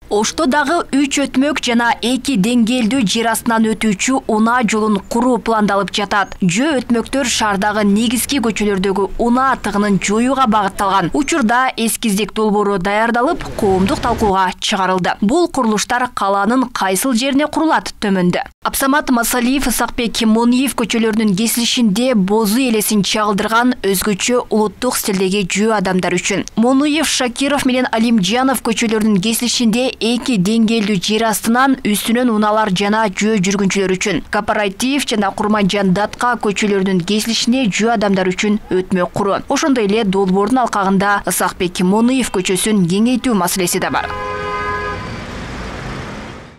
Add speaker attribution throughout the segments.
Speaker 1: Ошто дагы 3 өтмөк жана 2 деңгээлдүү жер астынан өтүүчү унаа жолун куруу пландалып жатат. Жөө өтмөктөр шаардагы негизги көчөлөрдөгү унаа тыгынын жоюуга багытталган. Учурда эскиздик долбоору даярдалып, коомдук талкууга чыгарылды. Бул курулуштар калаанын кайсыл жерине курулат төмөндө. Абсамат Масалиев, Исакбек Мониев көчөлөрүнүн кесилишинде бозу элесин чагылдырган өзгөчө улуттук стилдеги жөө адамдар үчүн. Мониев, Шакиров менен Алимжанов көчөлөрүнүн кесилишинде 2 деңгээлдүү жер астынан үстүнөн унаалар жана жөө жүргүнчүлөр үчүн. Кооператив жана Курманжан Датка көчөлөрүнүн кесилишине жөө адамдар үчүн өтмөк куруу. Ошондой эле долбоордун алкагында Исакбек Мониев көчөсүн кеңейтүү маселеси да бар.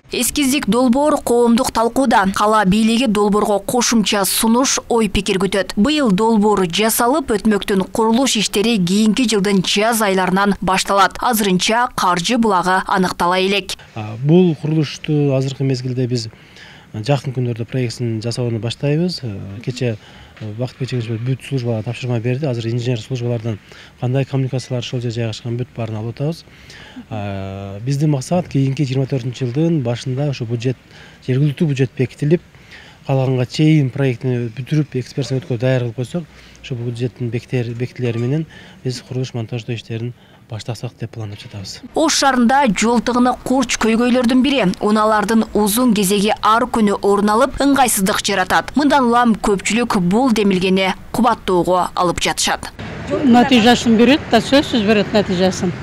Speaker 1: Эскиздик долбоор коомдук талкууда. Кала бийлиги долбоорго кошумча сунуш, ой пикир күтөт. Быйыл долбоор жасалып, өтмөктүн курулуш иштери кийинки жылдын жаз айларынан башталат. Азырынча каржы булагы аныктала элек.
Speaker 2: Бул курулушту азыркы мезгилде биз жакын күндөрдө проектин жасоону баштайбыз. Кече Бакыт Бечегичев бүт службаларга тапшырма берди. Азыр инженер службалардан кандай коммуникациялар ошол жерге жайгашкан бүт баарын алып атабыз. Биздин максат кийинки 24-жылдын башында ошо бюджет, жергиликтүү бюджет бекитилип, калганга чейин проектини бүтүрүп, экспертиза өткөрүп даяр кылып койсок, ошо бюджеттин бекитилери менен биз курулуш монтаждоо иштерин баштасак деп пландап жатабыз.
Speaker 1: Ош шаарында жол тыгыны курч көйгөйлөрдүн бири. Унаалардын узун кезеги ар күнү орун алып, ыңгайсыздык жаратат. Мындан улам көпчүлүк бул демилгени кубаттоого алып жатышат.
Speaker 3: Натыйжасын берет, да сөзсүз берет натыйжасын.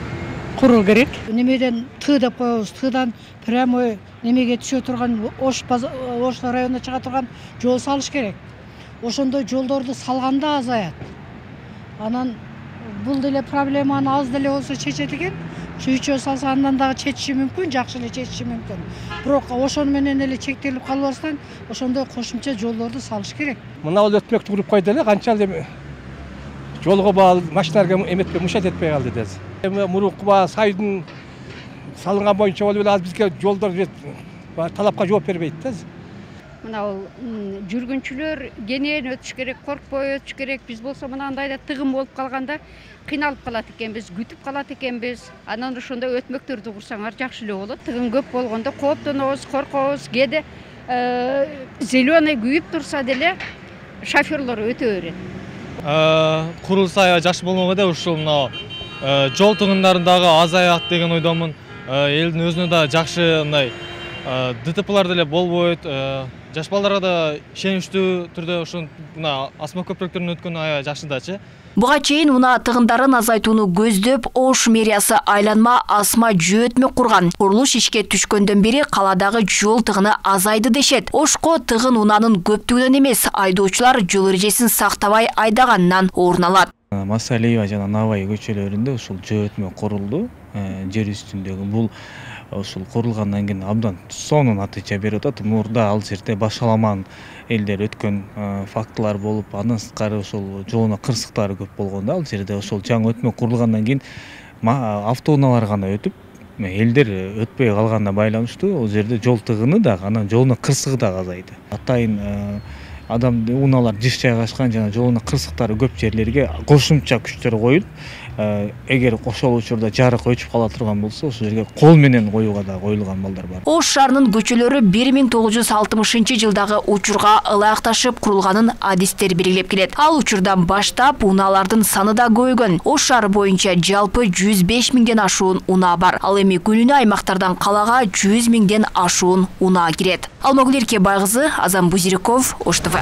Speaker 3: Куруу керек.
Speaker 4: Немеден ты деп коебуз, тыдан прямой немеге түшө турган Ош районуна чыга турган жол салыш керек. Ошондой жолдорду салганда азаят. Анан бул деле проблеманы аз деле болсо чечет экен. Чүйчө салса андан дагы чечиши мүмкүн, жакшы эле чечиши мүмкүн. Бирок ошону менен эле чектелип калбастан ошондой кошумча жолдорду салыш керек.
Speaker 5: Мына бул өтмөктү куруп койду эле, канча эле жолго баал машиналарга эметпей, мушат этпей калды дез. Эми мурунку сайдын салынган боюнча болуп эле азыр бизге жолдор талапка жооп бербейт дез.
Speaker 6: Мына жүргүнчүлөр кенен өтүш керек, коркпой өтүш керек. Биз болсо мынандай эле тыгын болуп калганда кыйналып калат экенбиз, күтүп калат экенбиз. Анан ошондой өтмөктөрдү курсаңар жакшы эле болот. Тыгын көп болгондо кооптонобуз, коркобуз. Кээде зеленый күйүп турса деле шоферлор өтө берет.
Speaker 7: Курулса аябай жакшы болмок эле, ушул мына жол тыгындарындагы азаят деген ойдомун. Элдин өзүнө да жакшы мындай ДТПлар деле болбойт. Жаш балдарга да ишеничтүү түрдө ушун мына асма көпүрөктөрүнөн өткөнү аябай жакшы дачы.
Speaker 1: Буга чейин унаа тыгындарын азайтууну көздөп, Ош мэриясы айланма асма жөө өтмөк курган. Курулуш ишке түшкөндөн бери каладагы жол тыгыны азайды дешет. Ошко тыгын унаанын көптүгүнөн эмес, айдоочулар жол эрежесин сактабай айдаганынан орун алат.
Speaker 8: Масалиева жана Навай көчөлөрүндө ушул жөө өтмөк курулду. Жер үстүндөгү бул ушул курулгандан кийин абдан сонун натыйжа берип атат. Мурда ал жерде башаламан элдер өткөн фактылар болуп, андан сырткары ошол жолуна кырсыктары көп болгондо ал жерде ошол жаңы өтмөк курулгандан кийин автоунаалар гана өтүп, элдер өтпөй калганына байланыштуу ал жерде жол тыгыны да, анан жолуна кырсыгы да азайды. Атайын адам унаалар жыш жайгашкан жана жолуна кырсыктары көп жерлерге кошумча күчтөр коюлуп, эгер ошол учурда жарык өчүп кала турган болсо, ошол жерге кол менен коюуга да коюлган балдар бар.
Speaker 1: Ош шаарынын көчөлөрү 1960-жылдагы учурга ылайыкташып курулганын адистер белгилеп келет. Ал учурдан баштап унаалардын саны да көбөйгөн. Ош шаары боюнча жалпы 105 миңден ашуун унаа бар. Ал эми күнүнө аймактардан калага 100 миңден ашуун унаа кирет. Алмагүл Эркебай кызы, Азам Бузирков, Ош ТВ.